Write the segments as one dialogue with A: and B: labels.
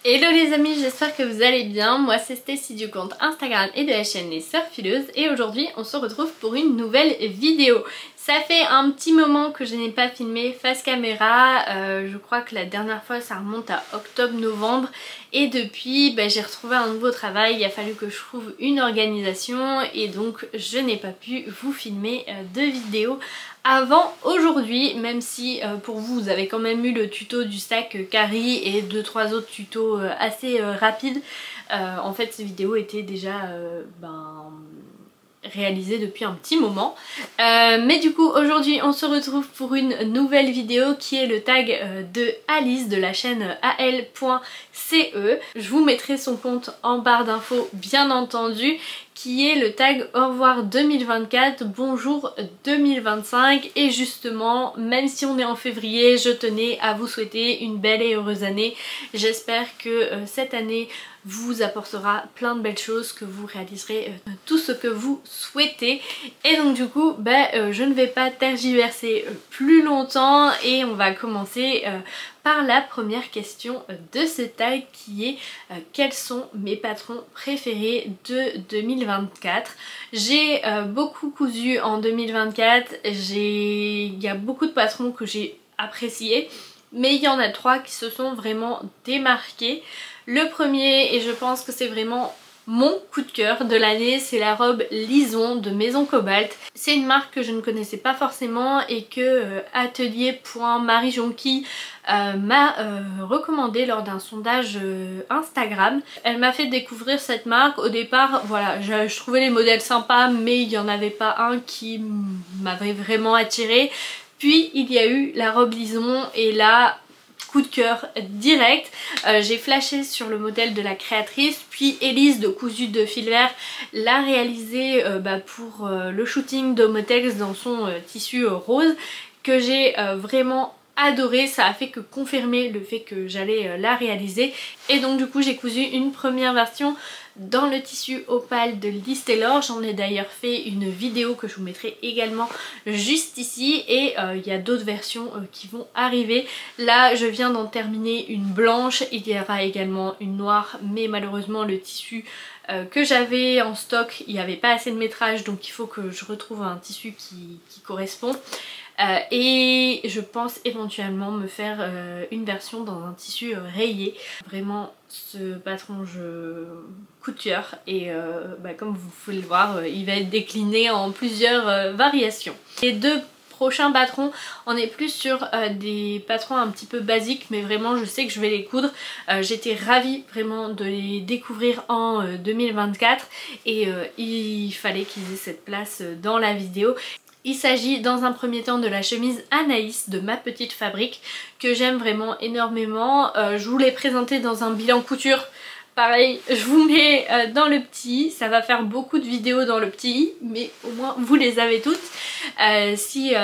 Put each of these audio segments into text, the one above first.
A: Hello les amis, j'espère que vous allez bien. Moi c'est Stécie du compte Instagram et de la chaîne Les Sœurs Fileuses et aujourd'hui on se retrouve pour une nouvelle vidéo. Ça fait un petit moment que je n'ai pas filmé face caméra, je crois que la dernière fois ça remonte à octobre-novembre et depuis j'ai retrouvé un nouveau travail, il a fallu que je trouve une organisation et donc je n'ai pas pu vous filmer de vidéo avant aujourd'hui, même si pour vous, vous avez quand même eu le tuto du sac Carrie et 2-3 autres tutos assez rapides. En fait ces vidéos étaient déjà réalisée depuis un petit moment, mais du coup aujourd'hui on se retrouve pour une nouvelle vidéo qui est le tag de Alice de la chaîne al.ce. Je vous mettrai son compte en barre d'infos bien entendu, qui est le tag au revoir 2024, bonjour 2025. Et justement, même si on est en février, je tenais à vous souhaiter une belle et heureuse année. J'espère que cette année vous apportera plein de belles choses, que vous réaliserez tout ce que vous souhaitez. Et donc du coup je ne vais pas tergiverser plus longtemps et on va commencer par la première question de ce tag qui est quels sont mes patrons préférés de 2024. J'ai beaucoup cousu en 2024, il y a beaucoup de patrons que j'ai appréciés, mais il y en a trois qui se sont vraiment démarqués. Le premier, et je pense que c'est vraiment mon coup de cœur de l'année, c'est la robe Lison de Maison Cobalt. C'est une marque que je ne connaissais pas forcément et que atelier.mariejonquille m'a recommandé lors d'un sondage Instagram. Elle m'a fait découvrir cette marque. Au départ, voilà, je trouvais les modèles sympas, mais il n'y en avait pas un qui m'avait vraiment attirée. Puis il y a eu la robe Lison et là, coup de cœur direct. J'ai flashé sur le modèle de la créatrice, puis Elise de Cousu de Fil Vert l'a réalisé pour le shooting d'Homotex dans son tissu rose que j'ai vraiment adoré. Ça a fait que confirmer le fait que j'allais la réaliser et donc du coup j'ai cousu une première version dans le tissu opale de Liz Taylor. J'en ai d'ailleurs fait une vidéo que je vous mettrai également juste ici et il y a d'autres versions qui vont arriver. Là je viens d'en terminer une blanche, il y aura également une noire, mais malheureusement le tissu que j'avais en stock, il n'y avait pas assez de métrage, donc il faut que je retrouve un tissu qui correspond. Et je pense éventuellement me faire une version dans un tissu rayé. Vraiment ce patron coup de cœur et comme vous pouvez le voir il va être décliné en plusieurs variations. Les deux prochains patrons, on est plus sur des patrons un petit peu basiques, mais vraiment je sais que je vais les coudre. J'étais ravie vraiment de les découvrir en 2024 et il fallait qu'ils aient cette place dans la vidéo. Il s'agit dans un premier temps de la chemise Anaïs de Ma Petite Fabrique que j'aime vraiment énormément. Je vous l'ai présentée dans un bilan couture. Pareil, je vous mets dans le petit, ça va faire beaucoup de vidéos dans le petit, mais au moins vous les avez toutes si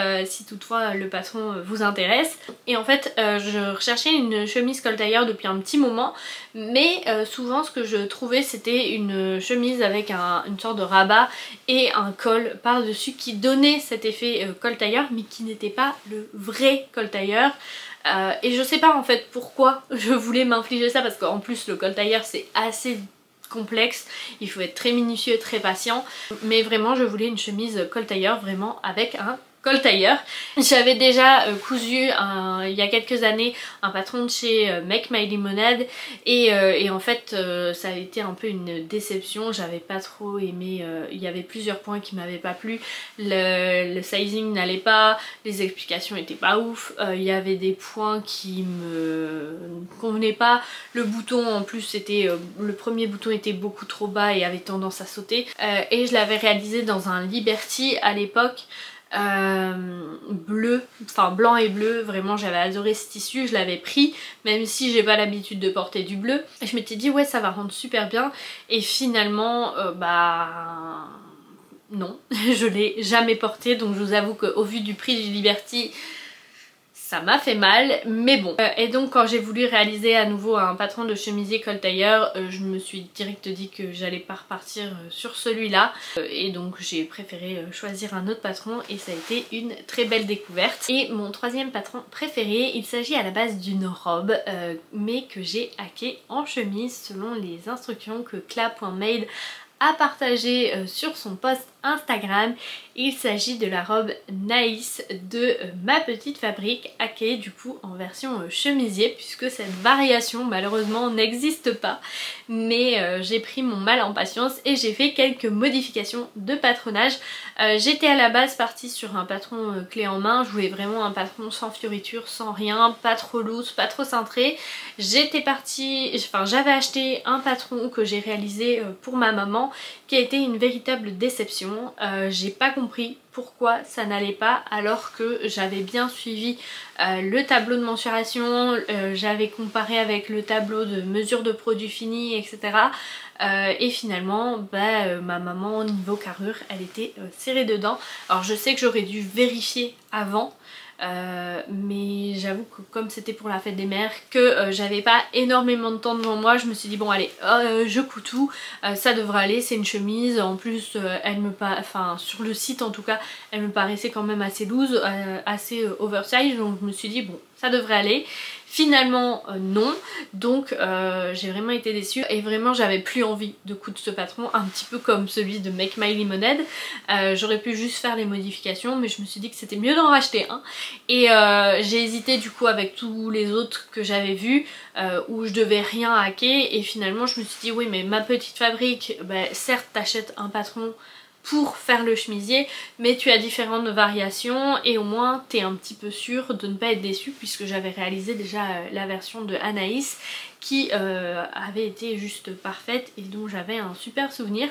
A: toutefois le patron vous intéresse. Et en fait je recherchais une chemise col tailleur depuis un petit moment, mais souvent ce que je trouvais c'était une chemise avec une sorte de rabat et un col par dessus qui donnait cet effet col tailleur mais qui n'était pas le vrai col tailleur. Et je sais pas en fait pourquoi je voulais m'infliger ça, parce qu'en plus le col tailleur c'est assez complexe, il faut être très minutieux, très patient, mais vraiment je voulais une chemise col tailleur vraiment avec un col tailleur. J'avais déjà cousu il y a quelques années un patron de chez Make My Lemonade et en fait ça a été un peu une déception, j'avais pas trop aimé, il y avait plusieurs points qui m'avaient pas plu, le sizing n'allait pas, les explications étaient pas ouf, il y avait des points qui me convenaient pas, le bouton en plus c'était, le premier bouton était beaucoup trop bas et avait tendance à sauter et je l'avais réalisé dans un Liberty à l'époque. Bleu, enfin blanc et bleu, vraiment j'avais adoré ce tissu, je l'avais pris même si j'ai pas l'habitude de porter du bleu et je m'étais dit ouais ça va rendre super bien et finalement non, je l'ai jamais porté, donc je vous avoue qu'au vu du prix du Liberty ça m'a fait mal, mais bon. Et donc quand j'ai voulu réaliser à nouveau un patron de chemisier col tailleur, je me suis direct dit que j'allais pas repartir sur celui-là. Et donc j'ai préféré choisir un autre patron et ça a été une très belle découverte. Et mon troisième patron préféré, il s'agit à la base d'une robe, mais que j'ai hackée en chemise selon les instructions que Cla.made a partagé sur son post Instagram. Il s'agit de la robe Naïs de Ma Petite Fabrique, hackée du coup en version chemisier, puisque cette variation malheureusement n'existe pas, mais j'ai pris mon mal en patience et j'ai fait quelques modifications de patronage. J'étais à la base partie sur un patron clé en main, je voulais vraiment un patron sans fioriture, sans rien, pas trop loose, pas trop cintré. J'étais partie, enfin j'avais acheté un patron que j'ai réalisé pour ma maman qui a été une véritable déception. J'ai pas compris pourquoi ça n'allait pas alors que j'avais bien suivi le tableau de mensuration, j'avais comparé avec le tableau de mesure de produits finis, etc. Et finalement ma maman niveau carrure elle était serrée dedans. Alors je sais que j'aurais dû vérifier avant, mais j'avoue que comme c'était pour la fête des mères, que j'avais pas énormément de temps devant moi, je me suis dit bon allez je couds tout, ça devrait aller, c'est une chemise, en plus elle me enfin sur le site en tout cas elle me paraissait quand même assez loose, assez oversize, donc je me suis dit bon ça devrait aller. Finalement non, donc j'ai vraiment été déçue et vraiment j'avais plus envie de coudre ce patron, un petit peu comme celui de Make My Lemonade. J'aurais pu juste faire les modifications mais je me suis dit que c'était mieux d'en racheter un et j'ai hésité du coup avec tous les autres que j'avais vus où je devais rien hacker et finalement je me suis dit oui mais Ma Petite Fabrique, certes t'achètes un patron pour faire le chemisier mais tu as différentes variations et au moins t'es un petit peu sûr de ne pas être déçu puisque j'avais réalisé déjà la version de Anaïs qui avait été juste parfaite et dont j'avais un super souvenir.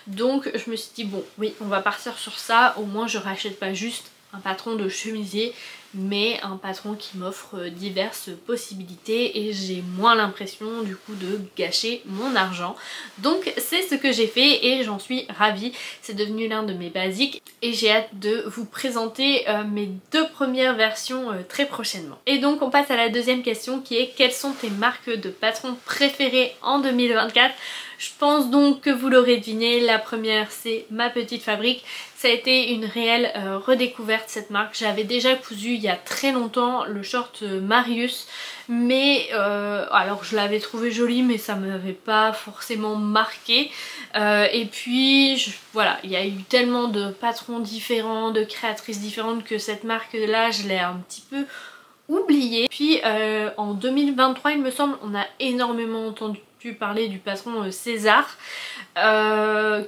A: Donc je me suis dit bon oui on va partir sur ça, au moins je rachète pas juste un patron de chemisier mais un patron qui m'offre diverses possibilités et j'ai moins l'impression du coup de gâcher mon argent. Donc c'est ce que j'ai fait et j'en suis ravie, c'est devenu l'un de mes basiques et j'ai hâte de vous présenter mes deux premières versions très prochainement. Et donc on passe à la deuxième question qui est quelles sont tes marques de patrons préférées en 2024? Je pense donc que vous l'aurez deviné, la première c'est Ma Petite Fabrique. Ça a été une réelle redécouverte cette marque. J'avais déjà cousu il y a très longtemps le short Marius, mais alors je l'avais trouvé joli mais ça ne m'avait pas forcément marqué. Et puis voilà, il y a eu tellement de patrons différents, de créatrices différentes que cette marque là je l'ai un petit peu oubliée. Puis en 2023 il me semble on a énormément entendu parler du patron César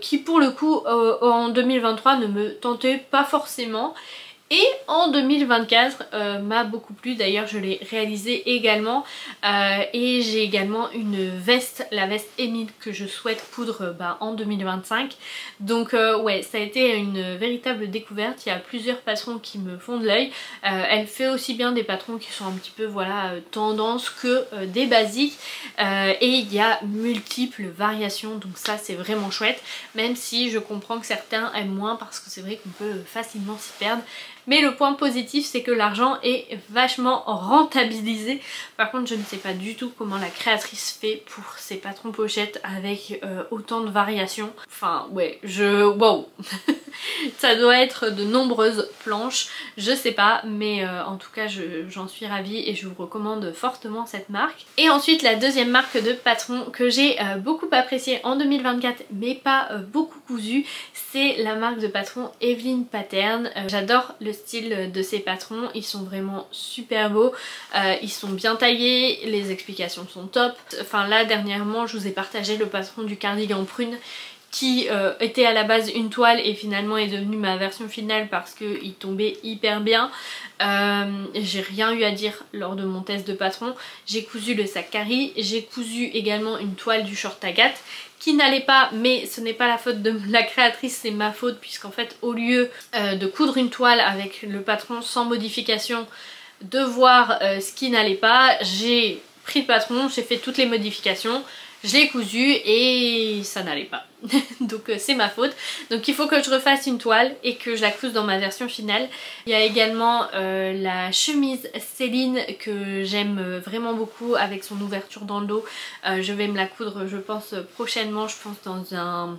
A: qui pour le coup en 2023 ne me tentait pas forcément et en 2024 m'a beaucoup plu, d'ailleurs je l'ai réalisé également et j'ai également une veste, la veste Émile que je souhaite coudre en 2025. Donc ouais ça a été une véritable découverte, il y a plusieurs patrons qui me font de l'œil. Elle fait aussi bien des patrons qui sont un petit peu voilà tendance que des basiques et il y a multiples variations donc ça c'est vraiment chouette, même si je comprends que certains aiment moins parce que c'est vrai qu'on peut facilement s'y perdre. Mais le point positif c'est que l'argent est vachement rentabilisé. Par contre je ne sais pas du tout comment la créatrice fait pour ses patrons pochettes avec autant de variations. Enfin ouais, wow ça doit être de nombreuses planches, je sais pas, mais en tout cas j'en suis ravie et je vous recommande fortement cette marque. Et ensuite la deuxième marque de patron que j'ai beaucoup appréciée en 2024 mais pas beaucoup cousu, c'est la marque de patron Evelyn Pattern. J'adore le style de ces patrons, ils sont vraiment super beaux, ils sont bien taillés, les explications sont top. Enfin là dernièrement je vous ai partagé le patron du cardigan prune qui était à la base une toile et finalement est devenu ma version finale parce qu'il tombait hyper bien. J'ai rien eu à dire lors de mon test de patron. J'ai cousu le sac Carrie, j'ai cousu également une toile du short Agathe qui n'allait pas, mais ce n'est pas la faute de la créatrice, c'est ma faute puisqu'en fait au lieu de coudre une toile avec le patron sans modification, de voir ce qui n'allait pas, j'ai pris le patron, j'ai fait toutes les modifications, je l'ai cousu et ça n'allait pas. Donc c'est ma faute. Donc il faut que je refasse une toile et que je la couse dans ma version finale. Il y a également la chemise Céline que j'aime vraiment beaucoup avec son ouverture dans le dos. Je vais me la coudre je pense prochainement, je pense dans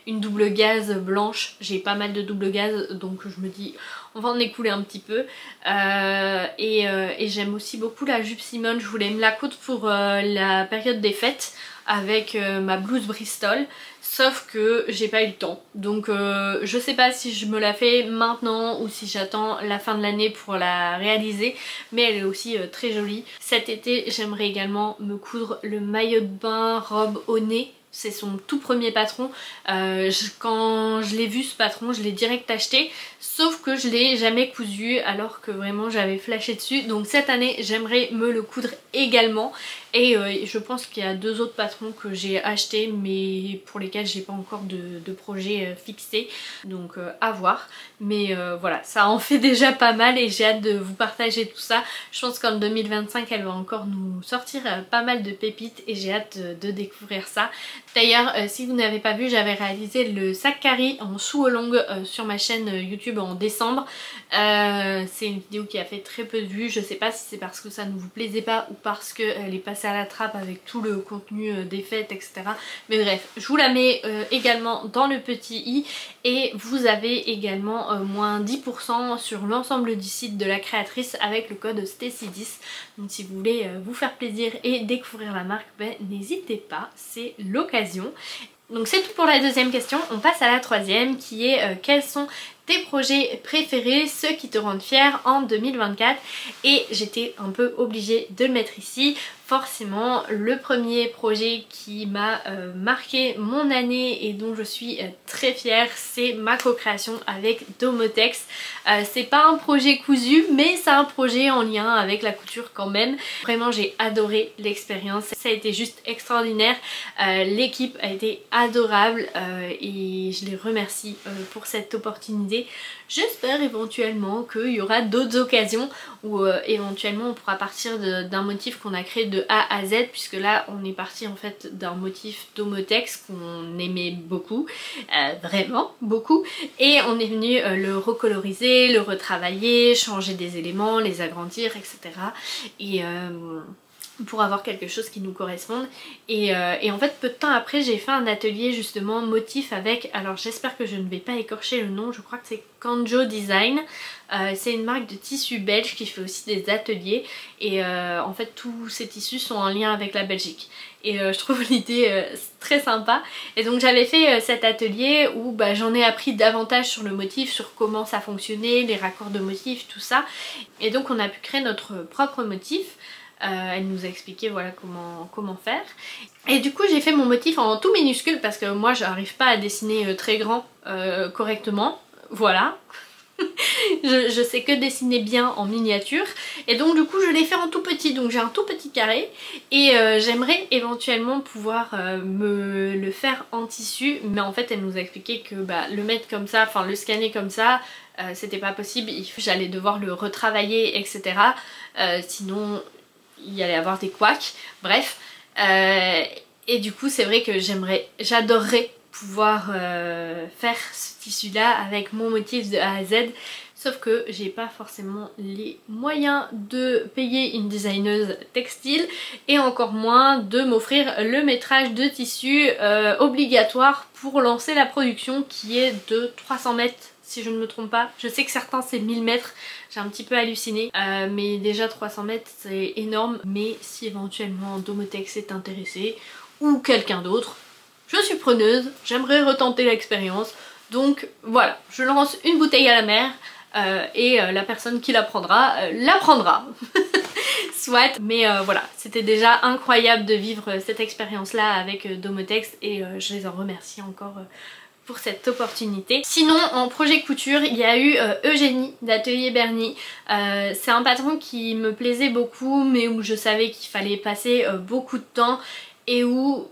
A: une double gaze blanche. J'ai pas mal de double gaze donc je me dis on va en écouler un petit peu. Et j'aime aussi beaucoup la jupe Simone. Je voulais me la coudre pour la période des fêtes avec ma blouse Bristol, sauf que j'ai pas eu le temps. Donc je sais pas si je me la fais maintenant ou si j'attends la fin de l'année pour la réaliser, mais elle est aussi très jolie. Cet été j'aimerais également me coudre le maillot de bain robe au nez. C'est son tout premier patron. Quand je l'ai vu ce patron, je l'ai direct acheté. Sauf que je l'ai jamais cousu alors que vraiment j'avais flashé dessus. Donc cette année j'aimerais me le coudre également. Et je pense qu'il y a 2 autres patrons que j'ai achetés mais pour lesquels j'ai pas encore de projet fixé. Donc à voir. Mais voilà, ça en fait déjà pas mal et j'ai hâte de vous partager tout ça. Je pense qu'en 2025 elle va encore nous sortir pas mal de pépites et j'ai hâte de découvrir ça. D'ailleurs si vous n'avez pas vu, j'avais réalisé le sac carré en sous-longue sur ma chaîne YouTube en décembre. C'est une vidéo qui a fait très peu de vues. Je sais pas si c'est parce que ça ne vous plaisait pas ou parce qu'elle est passée à la trappe avec tout le contenu des fêtes etc. Mais bref, je vous la mets également dans le petit i. Et vous avez également moins 10% sur l'ensemble du site de la créatrice avec le code STACY10. Donc si vous voulez vous faire plaisir et découvrir la marque, ben, n'hésitez pas, c'est l'occasion. Donc c'est tout pour la deuxième question. On passe à la troisième qui est quels sont tes projets préférés, ceux qui te rendent fier en 2024. Et j'étais un peu obligée de le mettre ici. Forcément le premier projet qui m'a marqué mon année et dont je suis très fière, c'est ma co-création avec Domotex. C'est pas un projet cousu mais c'est un projet en lien avec la couture quand même. Vraiment j'ai adoré l'expérience, ça a été juste extraordinaire. L'équipe a été adorable et je les remercie pour cette opportunité. J'espère éventuellement qu'il y aura d'autres occasions où éventuellement on pourra partir d'un motif qu'on a créé de A à Z, puisque là on est parti en fait d'un motif Domotex qu'on aimait beaucoup, vraiment beaucoup, et on est venu le recoloriser, le retravailler, changer des éléments, les agrandir etc. Et pour avoir quelque chose qui nous corresponde et en fait peu de temps après j'ai fait un atelier justement motif avec, alors j'espère que je ne vais pas écorcher le nom, je crois que c'est Kanjo Design. C'est une marque de tissus belge qui fait aussi des ateliers et en fait tous ces tissus sont en lien avec la Belgique et je trouve l'idée très sympa. Et donc j'avais fait cet atelier où bah, j'en ai appris davantage sur le motif, sur comment ça fonctionnait, les raccords de motifs, tout ça, et donc on a pu créer notre propre motif. Elle nous a expliqué voilà comment faire. Et du coup j'ai fait mon motif en tout minuscule parce que moi j'arrive pas à dessiner très grand correctement. Voilà. je sais que dessiner bien en miniature et donc du coup je l'ai fait en tout petit, donc j'ai un tout petit carré et j'aimerais éventuellement pouvoir me le faire en tissu, mais en fait elle nous a expliqué que bah, le mettre comme ça, enfin le scanner comme ça c'était pas possible, j'allais devoir le retravailler etc. Sinon il y allait avoir des couacs, bref. Et du coup c'est vrai que j'adorerais pouvoir faire ce tissu là avec mon motif de A à Z, sauf que j'ai pas forcément les moyens de payer une designeuse textile et encore moins de m'offrir le métrage de tissu obligatoire pour lancer la production qui est de 300 mètres si je ne me trompe pas. Je sais que certains c'est 1000 mètres, j'ai un petit peu halluciné, mais déjà 300 mètres c'est énorme. Mais si éventuellement Domotex est intéressé ou quelqu'un d'autre, je suis preneuse, j'aimerais retenter l'expérience. Donc voilà, je lance une bouteille à la mer et la personne qui la prendra. Soit, mais voilà, c'était déjà incroyable de vivre cette expérience là avec Domotex et je les en remercie encore pour cette opportunité. Sinon en projet couture il y a eu Eugénie d'Atelier Bernie. C'est un patron qui me plaisait beaucoup mais où je savais qu'il fallait passer beaucoup de temps et où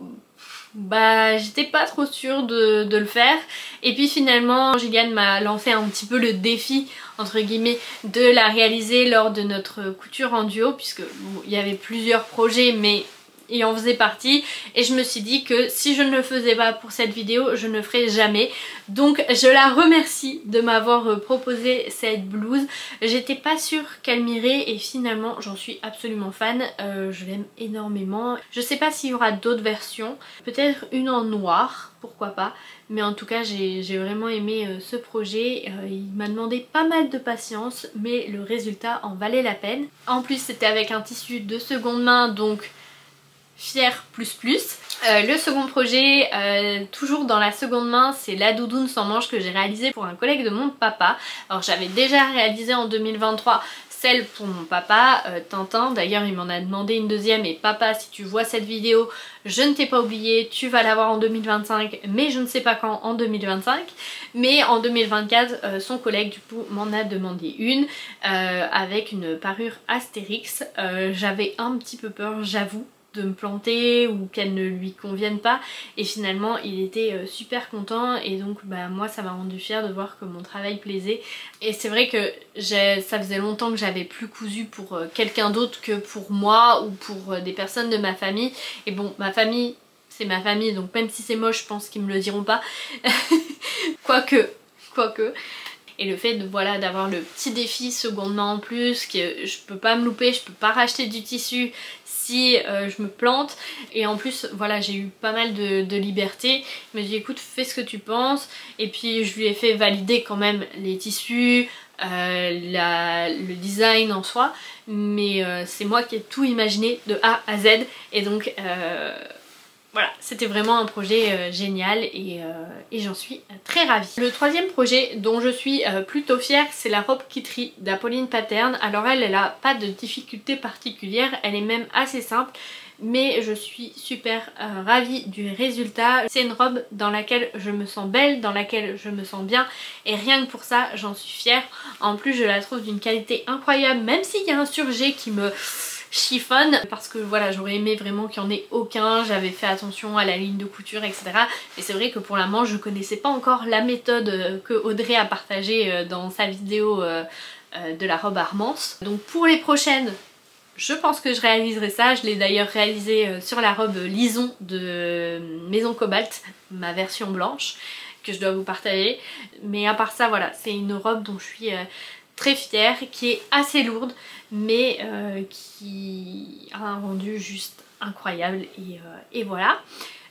A: bah j'étais pas trop sûre de le faire, et puis finalement Juliane m'a lancé un petit peu le défi entre guillemets de la réaliser lors de notre couture en duo, puisque bon, il y avait plusieurs projets mais il en faisait partie et je me suis dit que si je ne le faisais pas pour cette vidéo, je ne le ferai jamais. Donc je la remercie de m'avoir proposé cette blouse. J'étais pas sûre qu'elle m'irait et finalement j'en suis absolument fan, je l'aime énormément. Je sais pas s'il y aura d'autres versions, peut-être une en noir, pourquoi pas, mais en tout cas j'ai vraiment aimé ce projet. Il m'a demandé pas mal de patience mais le résultat en valait la peine. En plus c'était avec un tissu de seconde main, donc fière plus plus. Le second projet, toujours dans la seconde main, c'est la doudoune sans manches que j'ai réalisée pour un collègue de mon papa. Alors j'avais déjà réalisé en 2023 celle pour mon papa, Tintin. D'ailleurs il m'en a demandé une deuxième et papa, si tu vois cette vidéo, je ne t'ai pas oublié, tu vas l'avoir en 2025 mais je ne sais pas quand en 2025. Mais en 2024 son collègue du coup m'en a demandé une avec une parure Astérix. J'avais un petit peu peur, j'avoue, de me planter ou qu'elle ne lui convienne pas et finalement il était super content et donc bah moi ça m'a rendu fière de voir que mon travail plaisait. Et c'est vrai que ça faisait longtemps que j'avais plus cousu pour quelqu'un d'autre que pour moi ou pour des personnes de ma famille. Et bon, ma famille c'est ma famille, donc même si c'est moche je pense qu'ils me le diront pas. quoique. Et le fait de voilà d'avoir le petit défi seconde main en plus, que je peux pas me louper, je peux pas racheter du tissu si je me plante. Et en plus voilà, j'ai eu pas mal de liberté. Il m'a dit écoute, fais ce que tu penses. Et puis je lui ai fait valider quand même les tissus, le design en soi. Mais c'est moi qui ai tout imaginé de A à Z. Et donc voilà, c'était vraiment un projet génial et j'en suis très ravie. Le troisième projet dont je suis plutôt fière, c'est la robe Kittery d'Apolline Pattern. Alors elle a pas de difficulté particulière, elle est même assez simple, mais je suis super ravie du résultat. C'est une robe dans laquelle je me sens belle, dans laquelle je me sens bien et rien que pour ça j'en suis fière. En plus je la trouve d'une qualité incroyable, même s'il y a un surjet qui me chiffonne parce que voilà, j'aurais aimé vraiment qu'il n'y en ait aucun, j'avais fait attention à la ligne de couture etc. Et c'est vrai que pour la manche je connaissais pas encore la méthode que Audrey a partagée dans sa vidéo de la robe Armance. Donc pour les prochaines je pense que je réaliserai ça. Je l'ai d'ailleurs réalisé sur la robe Lison de Maison Cobalt, ma version blanche que je dois vous partager. Mais à part ça voilà, c'est une robe dont je suis très fière, qui est assez lourde mais qui a un rendu juste incroyable et voilà.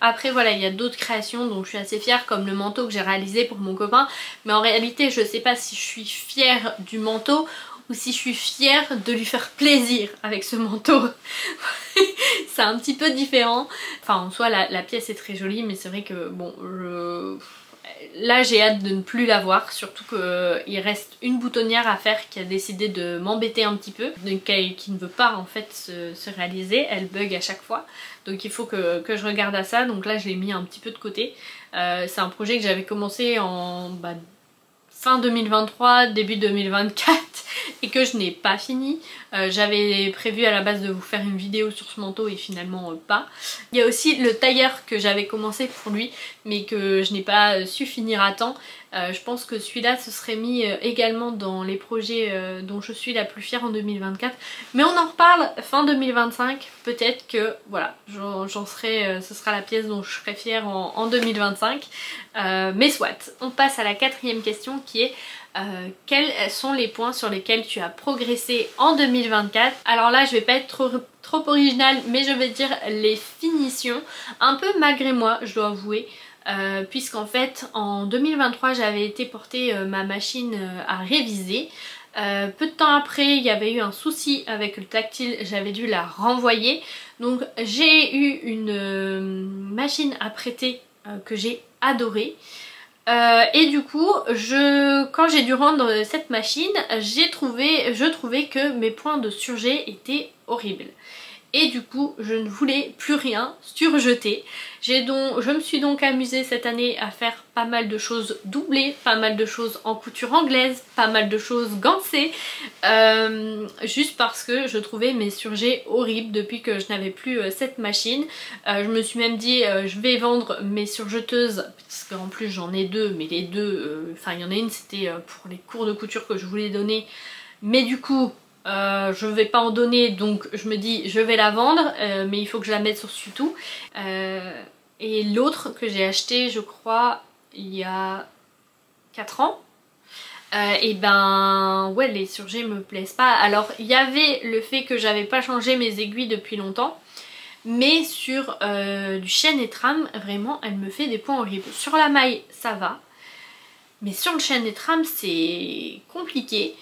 A: Après voilà, il y a d'autres créations dont je suis assez fière, comme le manteau que j'ai réalisé pour mon copain, mais en réalité je sais pas si je suis fière du manteau ou si je suis fière de lui faire plaisir avec ce manteau. C'est un petit peu différent. Enfin en soi la pièce est très jolie, mais c'est vrai que bon là j'ai hâte de ne plus la voir, surtout qu'il reste une boutonnière à faire qui a décidé de m'embêter un petit peu, qui ne veut pas en fait se réaliser, elle bug à chaque fois, donc il faut que je regarde à ça, donc là je l'ai mis un petit peu de côté. C'est un projet que j'avais commencé en fin 2023, début 2024 et que je n'ai pas fini. J'avais prévu à la base de vous faire une vidéo sur ce manteau et finalement pas. Il y a aussi le tailleur que j'avais commencé pour lui mais que je n'ai pas su finir à temps. Je pense que celui-là se serait mis également dans les projets dont je suis la plus fière en 2024. Mais on en reparle fin 2025. Peut-être que voilà, j'en serai, ce sera la pièce dont je serai fière en 2025. Mais soit, on passe à la quatrième question qui est quels sont les points sur lesquels tu as progressé en 2024? Alors là je vais pas être trop originale mais je vais dire les finitions, un peu malgré moi je dois avouer. Puisqu'en fait en 2023 j'avais été porter ma machine à réviser. Peu de temps après il y avait eu un souci avec le tactile, j'avais dû la renvoyer. Donc j'ai eu une machine à prêter que j'ai adorée. Et du coup quand j'ai dû rendre cette machine je trouvais que mes points de surjet étaient horribles. Et du coup je ne voulais plus rien surjeter. Je me suis donc amusée cette année à faire pas mal de choses doublées, pas mal de choses en couture anglaise, pas mal de choses gancées, juste parce que je trouvais mes surjets horribles depuis que je n'avais plus cette machine. Je me suis même dit je vais vendre mes surjeteuses, parce qu'en plus j'en ai deux, mais les deux, enfin il y en a une c'était pour les cours de couture que je voulais donner, mais du coup Je vais pas en donner, donc je me dis je vais la vendre, mais il faut que je la mette sur Sutou. Et l'autre que j'ai acheté, je crois, il y a 4 ans, et ben ouais, les surgés me plaisent pas. Alors il y avait le fait que j'avais pas changé mes aiguilles depuis longtemps, mais sur du chêne et trame, vraiment elle me fait des points horribles. Sur la maille ça va, mais sur le chêne et trame c'est compliqué.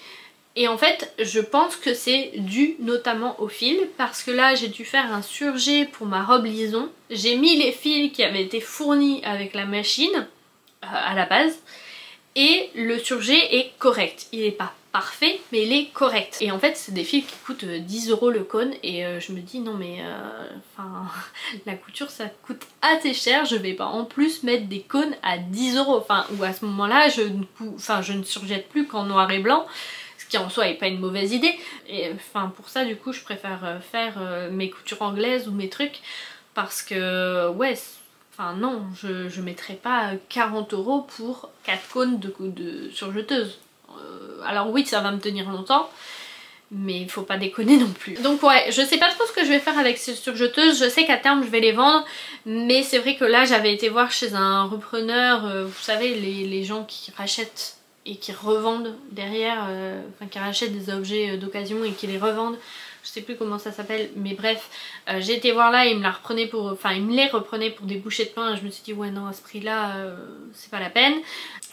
A: Et en fait je pense que c'est dû notamment au fil, parce que là j'ai dû faire un surjet pour ma robe lison. J'ai mis les fils qui avaient été fournis avec la machine à la base, et le surjet est correct. Il est pas parfait mais il est correct. Et en fait c'est des fils qui coûtent 10 € le cône, et je me dis non mais enfin la couture ça coûte assez cher, je vais pas en plus mettre des cônes à 10 €. Enfin, ou à ce moment là je ne surjette plus qu'en noir et blanc, ce qui en soi est pas une mauvaise idée. Et enfin pour ça du coup je préfère faire mes coutures anglaises ou mes trucs, parce que ouais, enfin non, je mettrais pas 40 € pour 4 cônes de surjeteuse. Alors oui, ça va me tenir longtemps, mais il faut pas déconner non plus. Donc ouais, je sais pas trop ce que je vais faire avec ces surjeteuses. Je sais qu'à terme je vais les vendre, mais c'est vrai que là j'avais été voir chez un repreneur, vous savez les gens qui rachètent et qui revendent derrière, enfin qui rachètent des objets d'occasion et qui les revendent. Je sais plus comment ça s'appelle, mais bref, j'ai été voir là et il me la reprenait pour, enfin il me les reprenait pour des bouchées de pain, et je me suis dit ouais non, à ce prix là c'est pas la peine.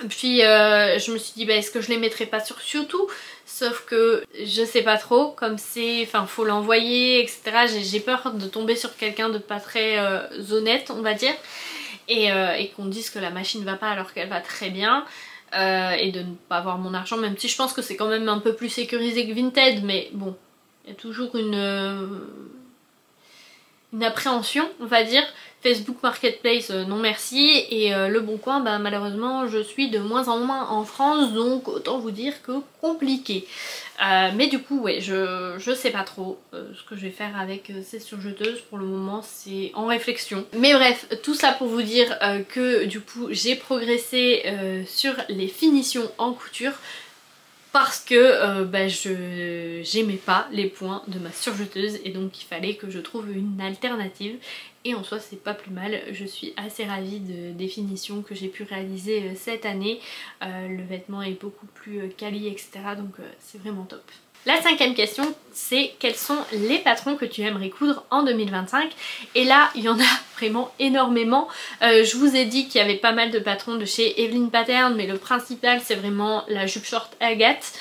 A: Puis je me suis dit bah est-ce que je les mettrais pas sur Sutou, sauf que je sais pas trop, comme c'est, enfin faut l'envoyer etc, j'ai peur de tomber sur quelqu'un de pas très honnête on va dire, et qu'on dise que la machine va pas alors qu'elle va très bien. Et de ne pas avoir mon argent, même si je pense que c'est quand même un peu plus sécurisé que Vinted, mais bon, il y a toujours une appréhension on va dire. Facebook Marketplace non merci, et Le Bon Coin bah malheureusement je suis de moins en moins en France, donc autant vous dire que compliqué. Mais du coup ouais, je sais pas trop ce que je vais faire avec ces surjeteuses. Pour le moment c'est en réflexion. Mais bref, tout ça pour vous dire que du coup j'ai progressé sur les finitions en couture, parce que j'aimais pas les points de ma surjeteuse, et donc il fallait que je trouve une alternative, et en soi c'est pas plus mal. Je suis assez ravie des finitions que j'ai pu réaliser cette année. Le vêtement est beaucoup plus quali etc, donc c'est vraiment top. La 5e question, c'est quels sont les patrons que tu aimerais coudre en 2025? Et là il y en a vraiment énormément. Je vous ai dit qu'il y avait pas mal de patrons de chez Evelyn Pattern, mais le principal c'est vraiment la jupe short Agathe.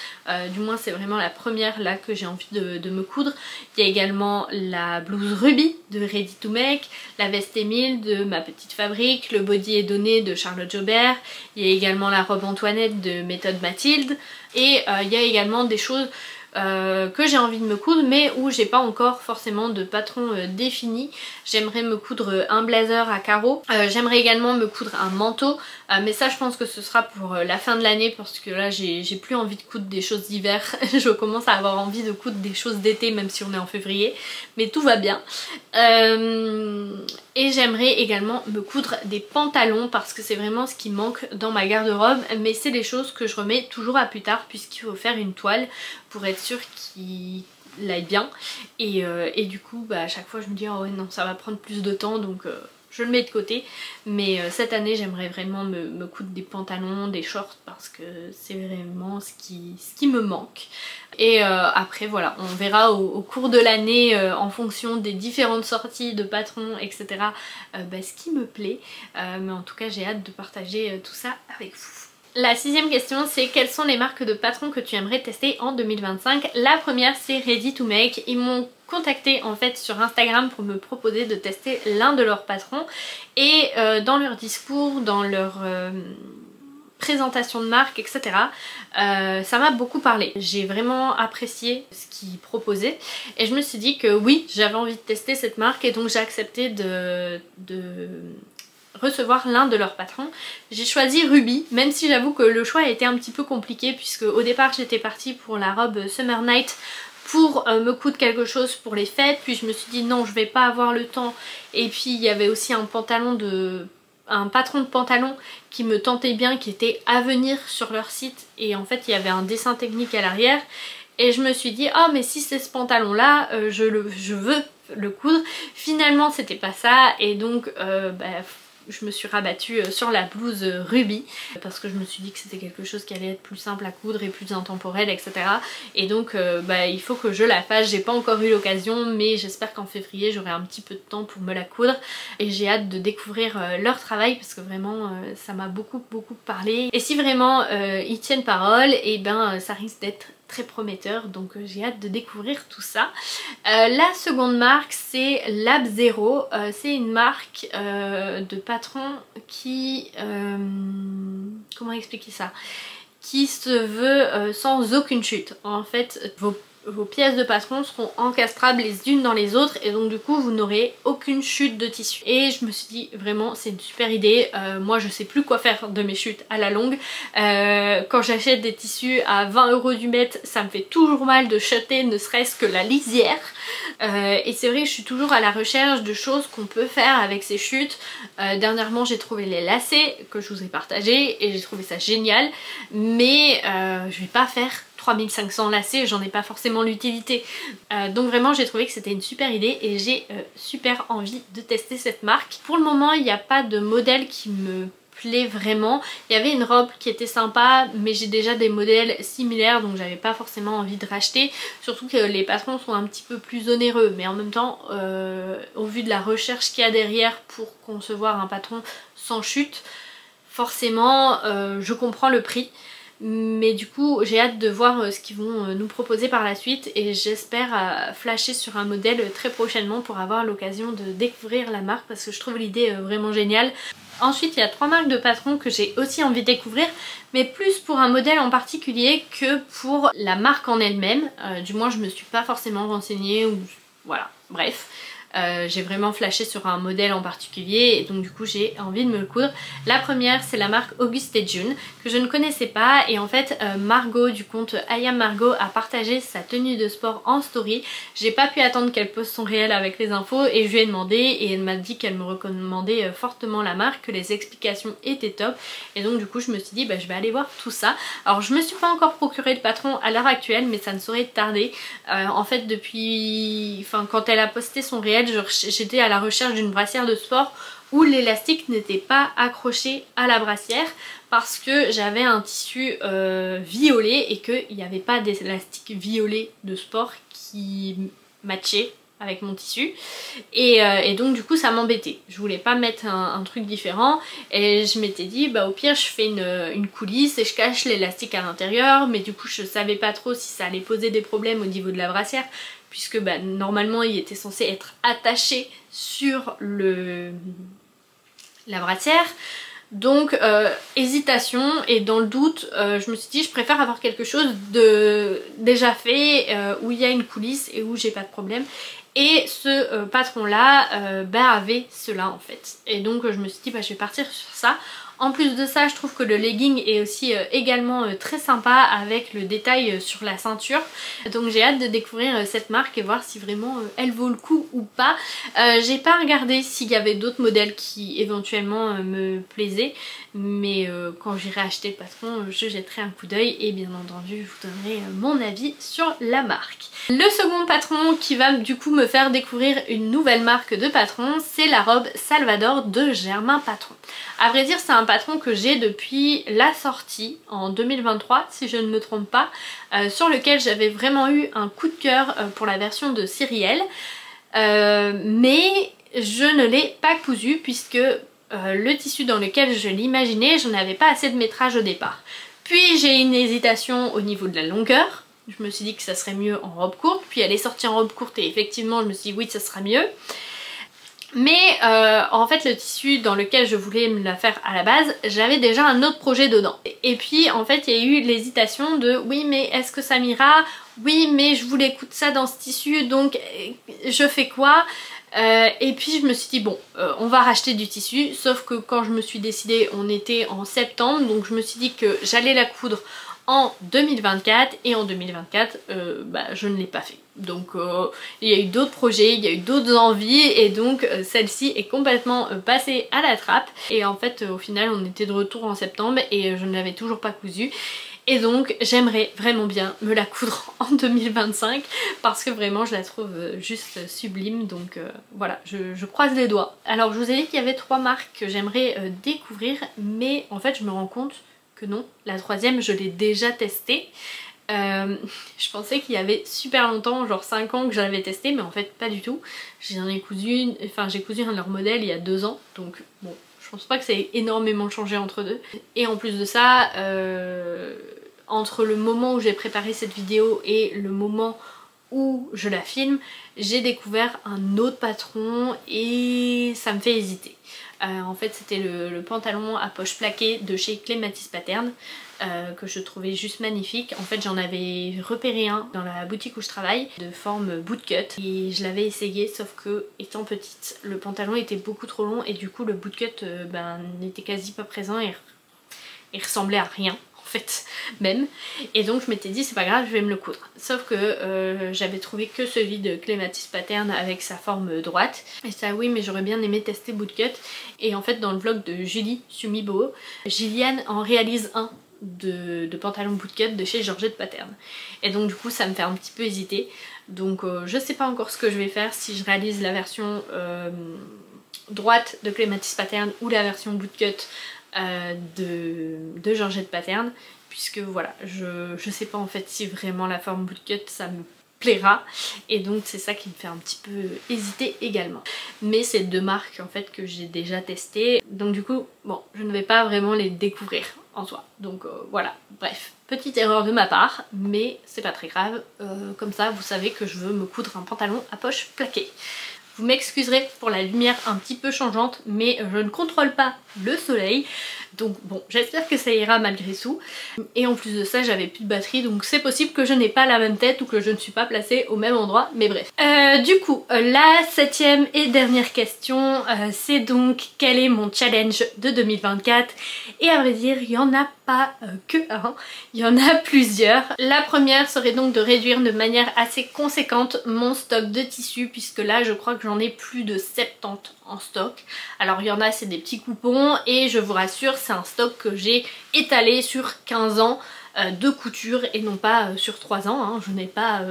A: Du moins c'est vraiment la première là que j'ai envie de me coudre. Il y a également la blouse Ruby de Ready to Make, la veste Émile de Ma Petite Fabrique, le body est donné de Charlotte Jobert, il y a également la robe Antoinette de Méthode Mathilde, et il y a également des choses que j'ai envie de me coudre mais où j'ai pas encore forcément de patron défini. J'aimerais me coudre un blazer à carreaux, j'aimerais également me coudre un manteau, mais ça je pense que ce sera pour la fin de l'année, parce que là j'ai plus envie de coudre des choses d'hiver. Je commence à avoir envie de coudre des choses d'été même si on est en février, mais tout va bien. Et j'aimerais également me coudre des pantalons, parce que c'est vraiment ce qui manque dans ma garde-robe, mais c'est des choses que je remets toujours à plus tard, puisqu'il faut faire une toile pour être sûr qu'il aille bien, et du coup bah, à chaque fois je me dis oh ouais non ça va prendre plus de temps, donc je le mets de côté. Mais cette année j'aimerais vraiment me coudre des pantalons, des shorts, parce que c'est vraiment ce qui me manque. Et après voilà, on verra au cours de l'année en fonction des différentes sorties de patrons etc, ce qui me plaît, mais en tout cas j'ai hâte de partager tout ça avec vous. La 6e question, c'est quelles sont les marques de patrons que tu aimerais tester en 2025? La première c'est Ready to Make. Ils m'ont contacté en fait sur Instagram pour me proposer de tester l'un de leurs patrons, et dans leur discours, dans leur présentation de marque etc, ça m'a beaucoup parlé. J'ai vraiment apprécié ce qu'ils proposaient, et je me suis dit que oui, j'avais envie de tester cette marque, et donc j'ai accepté de recevoir l'un de leurs patrons. J'ai choisi Ruby, même si j'avoue que le choix a été un petit peu compliqué, puisque au départ j'étais partie pour la robe Summer Night pour me coudre quelque chose pour les fêtes, puis je me suis dit non je vais pas avoir le temps, et puis il y avait aussi un patron de pantalon qui me tentait bien, qui était à venir sur leur site, et en fait il y avait un dessin technique à l'arrière, et je me suis dit oh mais si c'est ce pantalon là je veux le coudre. Finalement c'était pas ça et donc je me suis rabattue sur la blouse Ruby parce que je me suis dit que c'était quelque chose qui allait être plus simple à coudre et plus intemporel, etc. Et donc il faut que je la fasse. J'ai pas encore eu l'occasion mais j'espère qu'en février j'aurai un petit peu de temps pour me la coudre et j'ai hâte de découvrir leur travail parce que vraiment ça m'a beaucoup parlé. Et si vraiment ils tiennent parole, et ben ça risque d'être très prometteur, donc j'ai hâte de découvrir tout ça. La seconde marque c'est Lab Zero, c'est une marque de patron qui... comment expliquer ça, qui se veut sans aucune chute. En fait vos pièces de patron seront encastrables les unes dans les autres et donc du coup vous n'aurez aucune chute de tissu. Et je me suis dit vraiment c'est une super idée. Moi je sais plus quoi faire de mes chutes à la longue. Quand j'achète des tissus à 20 € du mètre, ça me fait toujours mal de chuter ne serait-ce que la lisière. Et c'est vrai que je suis toujours à la recherche de choses qu'on peut faire avec ces chutes. Dernièrement j'ai trouvé les lacets que je vous ai partagés et j'ai trouvé ça génial, mais je vais pas faire 3500 lacets, j'en ai pas forcément l'utilité. Donc vraiment j'ai trouvé que c'était une super idée et j'ai super envie de tester cette marque. Pour le moment il n'y a pas de modèle qui me plaît vraiment. Il y avait une robe qui était sympa mais j'ai déjà des modèles similaires donc j'avais pas forcément envie de racheter, surtout que les patrons sont un petit peu plus onéreux, mais en même temps au vu de la recherche qu'il y a derrière pour concevoir un patron sans chute, forcément je comprends le prix. Mais du coup j'ai hâte de voir ce qu'ils vont nous proposer par la suite et j'espère flasher sur un modèle très prochainement pour avoir l'occasion de découvrir la marque parce que je trouve l'idée vraiment géniale. Ensuite il y a 3 marques de patrons que j'ai aussi envie de découvrir, mais plus pour un modèle en particulier que pour la marque en elle-même. Du moins je me suis pas forcément renseignée ou voilà, bref. J'ai vraiment flashé sur un modèle en particulier et donc du coup j'ai envie de me le coudre. La première c'est la marque August et June que je ne connaissais pas et en fait Margot du compte I Am Margot a partagé sa tenue de sport en story. J'ai pas pu attendre qu'elle poste son réel avec les infos et je lui ai demandé et elle m'a dit qu'elle me recommandait fortement la marque, que les explications étaient top et donc du coup je me suis dit je vais aller voir tout ça. Alors je me suis pas encore procuré de patron à l'heure actuelle mais ça ne saurait tarder. En fait depuis... quand elle a posté son réel j'étais à la recherche d'une brassière de sport où l'élastique n'était pas accroché à la brassière parce que j'avais un tissu violet et qu'il n'y avait pas d'élastique violet de sport qui matchait avec mon tissu et donc du coup ça m'embêtait. Je voulais pas mettre un truc différent et je m'étais dit au pire je fais une coulisse et je cache l'élastique à l'intérieur, mais du coup je savais pas trop si ça allait poser des problèmes au niveau de la brassière puisque normalement il était censé être attaché sur la brassière. Donc hésitation et dans le doute je me suis dit je préfère avoir quelque chose de déjà fait où il y a une coulisse et où j'ai pas de problème. Et ce patron là avait cela en fait. Et donc je me suis dit je vais partir sur ça. En plus de ça je trouve que le legging est aussi également très sympa avec le détail sur la ceinture. Donc j'ai hâte de découvrir cette marque et voir si vraiment elle vaut le coup ou pas. J'ai pas regardé s'il y avait d'autres modèles qui éventuellement me plaisaient. Mais quand j'irai acheter le patron je jetterai un coup d'œil et bien entendu je vous donnerai mon avis sur la marque. Le second patron qui va du coup me faire découvrir une nouvelle marque de patron, c'est la robe Salvador de Germain Patron. À vrai dire c'est un patron que j'ai depuis la sortie en 2023 si je ne me trompe pas, sur lequel j'avais vraiment eu un coup de cœur pour la version de Cyrielle, mais je ne l'ai pas cousu puisque le tissu dans lequel je l'imaginais, j'en avais pas assez de métrage au départ. Puis j'ai une hésitation au niveau de la longueur. Je me suis dit que ça serait mieux en robe courte, puis elle est sortie en robe courte et effectivement je me suis dit oui ça sera mieux. Mais en fait le tissu dans lequel je voulais me la faire à la base, j'avais déjà un autre projet dedans. Et puis en fait il y a eu l'hésitation de oui mais est-ce que ça m'ira? Oui mais je voulais coudre ça dans ce tissu donc je fais quoi? Et puis je me suis dit bon on va racheter du tissu, sauf que quand je me suis décidée on était en septembre donc je me suis dit que j'allais la coudre en 2024 et en 2024 je ne l'ai pas fait. Donc il y a eu d'autres projets, il y a eu d'autres envies et donc celle-ci est complètement passée à la trappe et en fait au final on était de retour en septembre et je ne l'avais toujours pas cousu. et donc j'aimerais vraiment bien me la coudre en 2025 parce que vraiment je la trouve juste sublime, donc voilà, je croise les doigts. Alors je vous ai dit qu'il y avait 3 marques que j'aimerais découvrir, mais en fait je me rends compte que non, la troisième je l'ai déjà testée. Je pensais qu'il y avait super longtemps, genre 5 ans que j'avais testé, mais en fait pas du tout. J'en ai cousu j'ai cousu un de leurs modèles il y a 2 ans, donc bon, je pense pas que ça ait énormément changé entre deux. Et en plus de ça, entre le moment où j'ai préparé cette vidéo et le moment où je la filme, j'ai découvert un autre patron et ça me fait hésiter. En fait c'était le pantalon à poche plaquée de chez Clematis Pattern que je trouvais juste magnifique. En fait j'en avais repéré un dans la boutique où je travaille de forme bootcut et je l'avais essayé, sauf que étant petite le pantalon était beaucoup trop long et du coup le bootcut n'était quasi pas présent et il ressemblait à rien en fait même, et donc je m'étais dit c'est pas grave, je vais me le coudre. Sauf que j'avais trouvé que celui de Clematis Pattern avec sa forme droite et ça oui, mais j'aurais bien aimé tester bootcut. Et en fait dans le vlog de Julie Sumibo, Gilliane en réalise un de pantalon bootcut de chez Georgette Pattern, et donc du coup ça me fait un petit peu hésiter. Donc je sais pas encore ce que je vais faire, si je réalise la version droite de Clematis Pattern ou la version bootcut de Georgette Pattern, puisque voilà, je sais pas en fait si vraiment la forme bootcut ça me plaira, et donc c'est ça qui me fait un petit peu hésiter également. Mais c'est 2 marques en fait que j'ai déjà testées, donc du coup bon, je ne vais pas vraiment les découvrir en soi, donc voilà, bref, petite erreur de ma part, mais c'est pas très grave, comme ça vous savez que je veux me coudre un pantalon à poche plaquée. Vous m'excuserez pour la lumière un petit peu changeante, mais je ne contrôle pas le soleil, donc bon, j'espère que ça ira malgré tout. Et en plus de ça, j'avais plus de batterie, donc c'est possible que je n'ai pas la même tête ou que je ne suis pas placée au même endroit, mais bref. Du coup, la 7e et dernière question, c'est donc quel est mon challenge de 2024? Et à vrai dire, il n'y en a pas que un, il y en a plusieurs. La première serait donc de réduire de manière assez conséquente mon stock de tissus, puisque là je crois que j'en ai plus de 70 en stock. Alors il y en a c'est des petits coupons et je vous rassure c'est un stock que j'ai étalé sur 15 ans de couture et non pas sur 3 ans, hein. Je n'ai pas,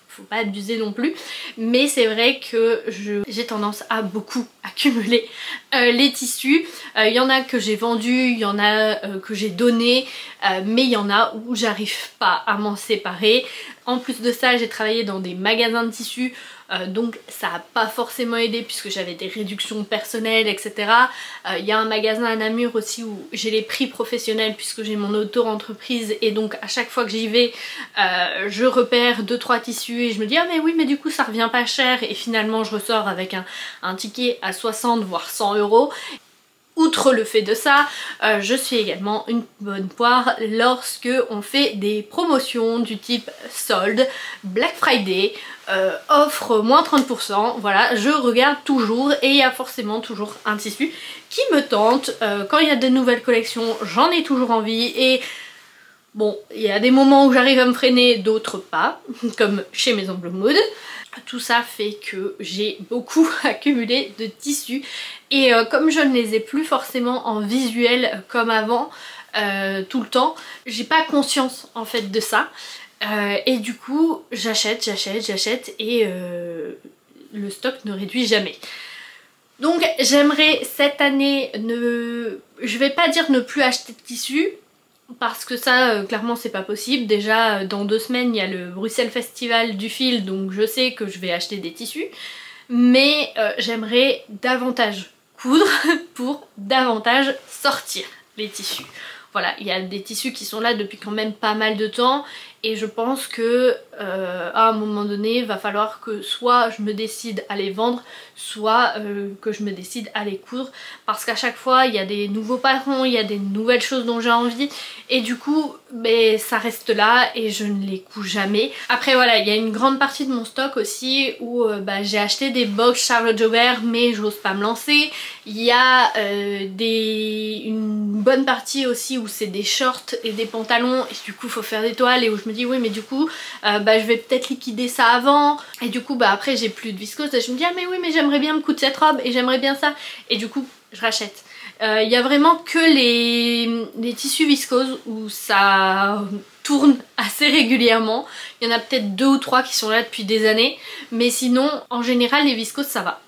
A: faut pas abuser non plus, mais c'est vrai que j'ai tendance à beaucoup accumuler les tissus. Il y en a que j'ai vendus, il y en a que j'ai donné, mais il y en a où j'arrive pas à m'en séparer. En plus de ça, j'ai travaillé dans des magasins de tissus, donc ça n'a pas forcément aidé puisque j'avais des réductions personnelles, etc. Il y a un magasin à Namur aussi où j'ai les prix professionnels puisque j'ai mon auto-entreprise, et donc à chaque fois que j'y vais, je repère 2-3 tissus et je me dis ah mais oui mais du coup ça revient pas cher, et finalement je ressors avec un ticket à 60 voire 100 €. Outre le fait de ça, je suis également une bonne poire lorsque on fait des promotions du type solde, Black Friday, offre moins 30%, voilà, je regarde toujours et il y a forcément toujours un tissu qui me tente. Quand il y a de nouvelles collections, j'en ai toujours envie, et bon, il y a des moments où j'arrive à me freiner, d'autres pas, comme chez Maison Blue Mood. Tout ça fait que j'ai beaucoup accumulé de tissus, et comme je ne les ai plus forcément en visuel comme avant tout le temps, j'ai pas conscience en fait de ça, et du coup j'achète et le stock ne réduit jamais. Donc j'aimerais cette année je vais pas dire ne plus acheter de tissus, parce que ça clairement c'est pas possible. Déjà dans 2 semaines il y a le Bruxelles Festival du fil, donc je sais que je vais acheter des tissus, mais j'aimerais davantage coudre pour davantage sortir les tissus. Voilà, il y a des tissus qui sont là depuis quand même pas mal de temps, et je pense que à un moment donné il va falloir que soit je me décide à les vendre, soit que je me décide à les coudre, parce qu'à chaque fois il y a des nouveaux patrons, il y a des nouvelles choses dont j'ai envie, et du coup ça reste là et je ne les couds jamais. Après voilà, il y a une grande partie de mon stock aussi où j'ai acheté des box Charlotte Jobert mais j'ose pas me lancer. Il y a une bonne partie aussi où c'est des shorts et des pantalons, et du coup faut faire des toiles, et où je me me dis oui mais du coup je vais peut-être liquider ça avant et du coup après j'ai plus de viscose et je me dis ah mais oui mais j'aimerais bien me coudre cette robe et j'aimerais bien ça et du coup je rachète. Il y a vraiment que les tissus viscoses où ça tourne assez régulièrement. Il y en a peut-être 2 ou 3 qui sont là depuis des années, mais sinon en général les viscoses ça va.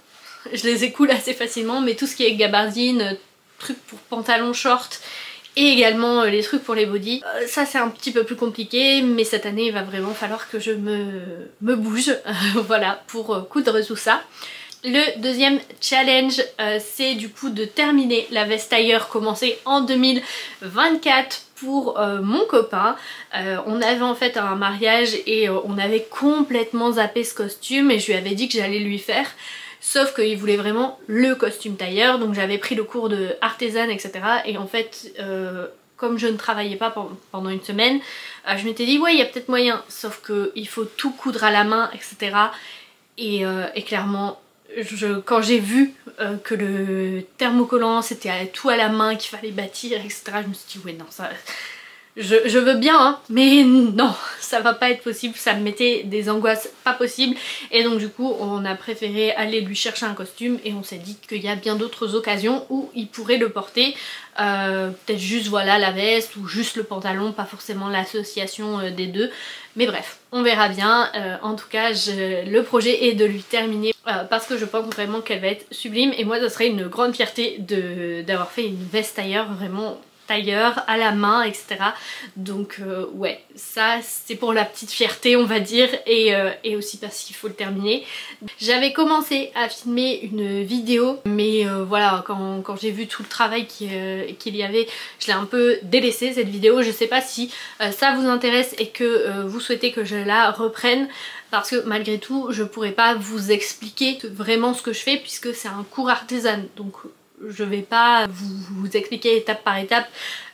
A: Je les écoule assez facilement, mais tout ce qui est gabardine, trucs pour pantalons short et également les trucs pour les bodys, ça c'est un petit peu plus compliqué, mais cette année il va vraiment falloir que je me bouge voilà, pour coudre tout ça. Le deuxième challenge c'est du coup de terminer la veste tailleur commencée en 2024 pour mon copain. On avait en fait un mariage et on avait complètement zappé ce costume et je lui avais dit que j'allais lui faire. Sauf qu'il voulait vraiment le costume tailleur, donc j'avais pris le cours de artisane etc. Et en fait comme je ne travaillais pas pendant une semaine, je m'étais dit ouais il y a peut-être moyen, sauf qu'il faut tout coudre à la main etc. Et clairement quand j'ai vu que le thermocollant c'était tout à la main, qu'il fallait bâtir etc. je me suis dit ouais non ça... Je veux bien hein, mais non ça va pas être possible, ça me mettait des angoisses pas possibles et donc du coup on a préféré aller lui chercher un costume et on s'est dit qu'il y a bien d'autres occasions où il pourrait le porter, peut-être juste voilà la veste ou juste le pantalon, pas forcément l'association des deux, mais bref on verra bien. En tout cas le projet est de lui terminer parce que je pense vraiment qu'elle va être sublime et moi ça serait une grande fierté d'avoir fait une veste tailleur vraiment tailleur à la main etc. Donc ouais ça c'est pour la petite fierté on va dire et aussi parce qu'il faut le terminer. J'avais commencé à filmer une vidéo mais voilà quand j'ai vu tout le travail qu'il y avait je l'ai un peu délaissé cette vidéo. Je sais pas si ça vous intéresse et que vous souhaitez que je la reprenne parce que malgré tout je pourrais pas vous expliquer vraiment ce que je fais puisque c'est un cours artisan donc je vais pas vous expliquer étape par étape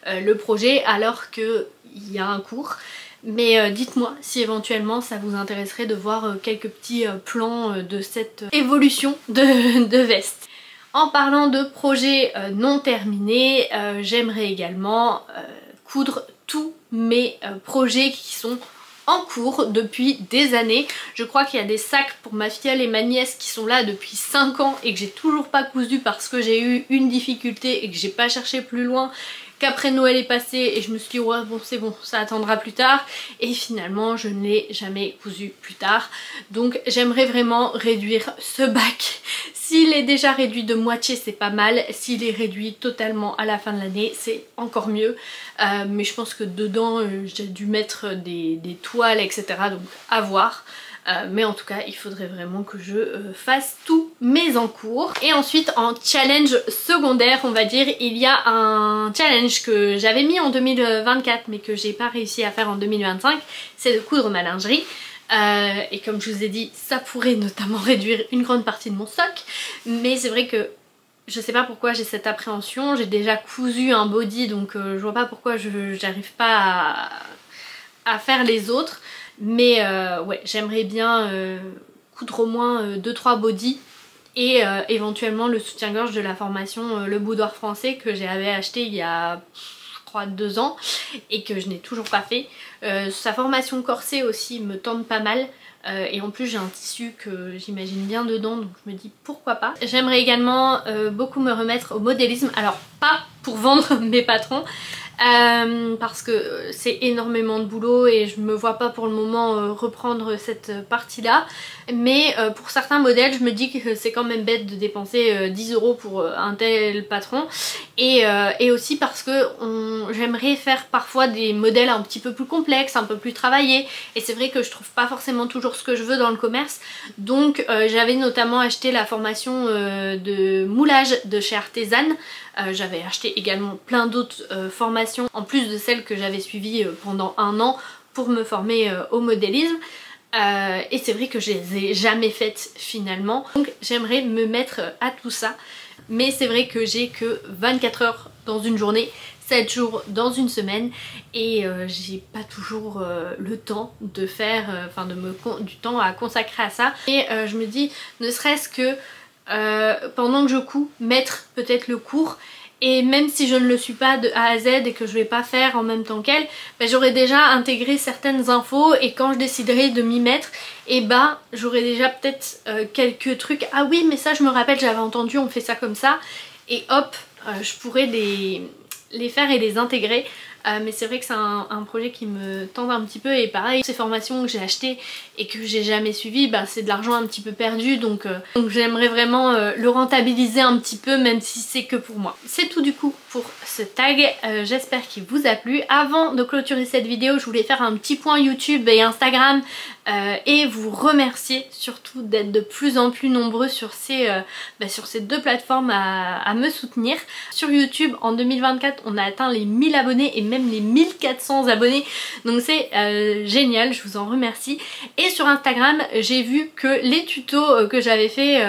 A: le projet alors qu'il y a un cours. Mais dites-moi si éventuellement ça vous intéresserait de voir quelques petits plans de cette évolution de veste. En parlant de projets non terminés, j'aimerais également coudre tous mes projets qui sont en cours depuis des années. Je crois qu'il y a des sacs pour ma filleule et ma nièce qui sont là depuis 5 ans et que j'ai toujours pas cousu parce que j'ai eu une difficulté et que j'ai pas cherché plus loin, qu'après Noël est passé et je me suis dit ouais bon c'est bon ça attendra plus tard et finalement je ne l'ai jamais cousu plus tard. Donc j'aimerais vraiment réduire ce bac. S'il est déjà réduit de moitié c'est pas mal, s'il est réduit totalement à la fin de l'année c'est encore mieux, mais je pense que dedans j'ai dû mettre des toiles etc. donc à voir. Mais en tout cas il faudrait vraiment que je fasse tous mes encours. Et ensuite en challenge secondaire on va dire, il y a un challenge que j'avais mis en 2024 mais que j'ai pas réussi à faire en 2025, c'est de coudre ma lingerie. Et comme je vous ai dit ça pourrait notamment réduire une grande partie de mon stock, mais c'est vrai que je sais pas pourquoi j'ai cette appréhension. J'ai déjà cousu un body donc je vois pas pourquoi j'arrive pas à faire les autres. Mais ouais j'aimerais bien coudre au moins 2-3 bodys et éventuellement le soutien-gorge de la formation Le Boudoir Français que j'avais acheté il y a je crois 2 ans et que je n'ai toujours pas fait. Sa formation corset aussi me tente pas mal. Et en plus j'ai un tissu que j'imagine bien dedans donc je me dis pourquoi pas. J'aimerais également beaucoup me remettre au modélisme, alors pas pour vendre mes patrons parce que c'est énormément de boulot et je me vois pas pour le moment reprendre cette partie là, mais pour certains modèles je me dis que c'est quand même bête de dépenser 10 € pour un tel patron et aussi parce que j'aimerais faire parfois des modèles un petit peu plus complexes, un peu plus travaillés et c'est vrai que je trouve pas forcément toujours ce que je veux dans le commerce. Donc j'avais notamment acheté la formation de moulage de chez Artesane. J'avais acheté également plein d'autres formations en plus de celles que j'avais suivies pendant 1 an pour me former au modélisme. Et c'est vrai que je les ai jamais faites finalement. Donc j'aimerais me mettre à tout ça. Mais c'est vrai que j'ai que 24 heures dans une journée, 7 jours dans une semaine et j'ai pas toujours le temps de faire, du temps à consacrer à ça. Et je me dis ne serait-ce que pendant que je couds, mettre peut-être le cours et même si je ne le suis pas de A à Z et que je vais pas faire en même temps qu'elle, bah, j'aurai déjà intégré certaines infos et quand je déciderai de m'y mettre, et bah j'aurai déjà peut-être quelques trucs, ah oui mais ça je me rappelle j'avais entendu on fait ça comme ça, et hop je pourrais les faire et les intégrer. Mais c'est vrai que c'est un projet qui me tente un petit peu, et pareil ces formations que j'ai achetées et que j'ai jamais suivies, bah, c'est de l'argent un petit peu perdu, donc j'aimerais vraiment le rentabiliser un petit peu, même si c'est que pour moi. C'est tout du coup pour ce tag, j'espère qu'il vous a plu. Avant de clôturer cette vidéo, je voulais faire un petit point YouTube et Instagram et vous remercier surtout d'être de plus en plus nombreux sur ces deux plateformes à me soutenir. Sur YouTube en 2024 on a atteint les 1000 abonnés et même les 1400 abonnés, donc c'est génial, je vous en remercie. Et sur Instagram j'ai vu que les tutos que j'avais fait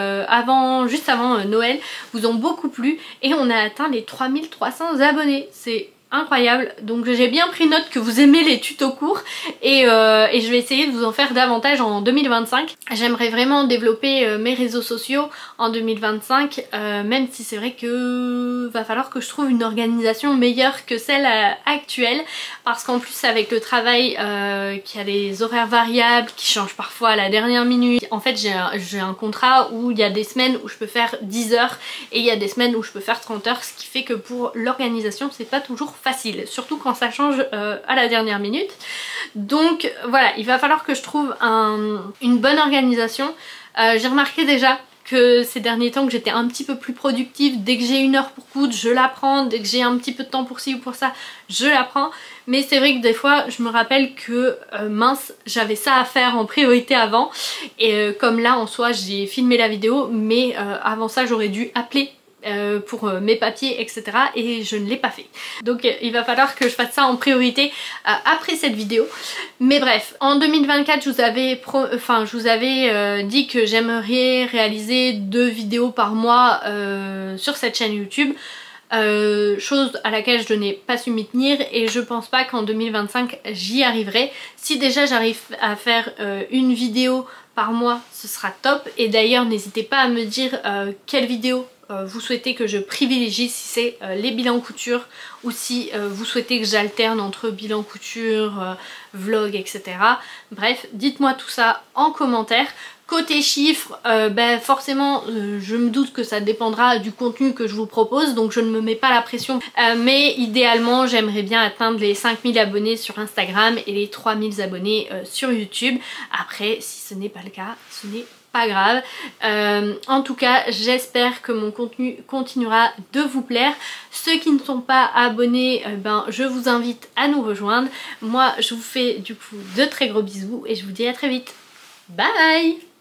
A: juste avant Noël vous ont beaucoup plu et on a atteint les 3300 abonnés, c'est incroyable. Donc j'ai bien pris note que vous aimez les tutos courts et je vais essayer de vous en faire davantage en 2025. J'aimerais vraiment développer mes réseaux sociaux en 2025, même si c'est vrai que va falloir que je trouve une organisation meilleure que celle actuelle, parce qu'en plus avec le travail qui a des horaires variables, qui changent parfois à la dernière minute, en fait j'ai un contrat où il y a des semaines où je peux faire 10 heures et il y a des semaines où je peux faire 30 heures, ce qui fait que pour l'organisation c'est pas toujours facile, surtout quand ça change à la dernière minute. Donc voilà, il va falloir que je trouve une bonne organisation. J'ai remarqué déjà que ces derniers temps que j'étais un petit peu plus productive. Dès que j'ai une heure pour coudre, je la prends. Dès que j'ai un petit peu de temps pour ci ou pour ça, je la prends. Mais c'est vrai que des fois, je me rappelle que mince, j'avais ça à faire en priorité avant. Et comme là, en soi, j'ai filmé la vidéo, mais avant ça, j'aurais dû appeler pour mes papiers etc, et je ne l'ai pas fait, donc il va falloir que je fasse ça en priorité après cette vidéo. Mais bref, en 2024 je vous avais dit que j'aimerais réaliser 2 vidéos par mois sur cette chaîne YouTube, chose à laquelle je n'ai pas su m'y tenir, et je pense pas qu'en 2025 j'y arriverai. Si déjà j'arrive à faire une vidéo par mois, ce sera top. Et d'ailleurs n'hésitez pas à me dire quelle vidéo vous souhaitez que je privilégie, si c'est les bilans couture ou si vous souhaitez que j'alterne entre bilan couture, vlog, etc. Bref, dites-moi tout ça en commentaire. Côté chiffres, forcément je me doute que ça dépendra du contenu que je vous propose, donc je ne me mets pas la pression, mais idéalement j'aimerais bien atteindre les 5000 abonnés sur Instagram et les 3000 abonnés sur YouTube. Après si ce n'est pas le cas, ce n'est pas grave. En tout cas j'espère que mon contenu continuera de vous plaire. Ceux qui ne sont pas abonnés, je vous invite à nous rejoindre. Moi je vous fais du coup de très gros bisous et je vous dis à très vite. Bye!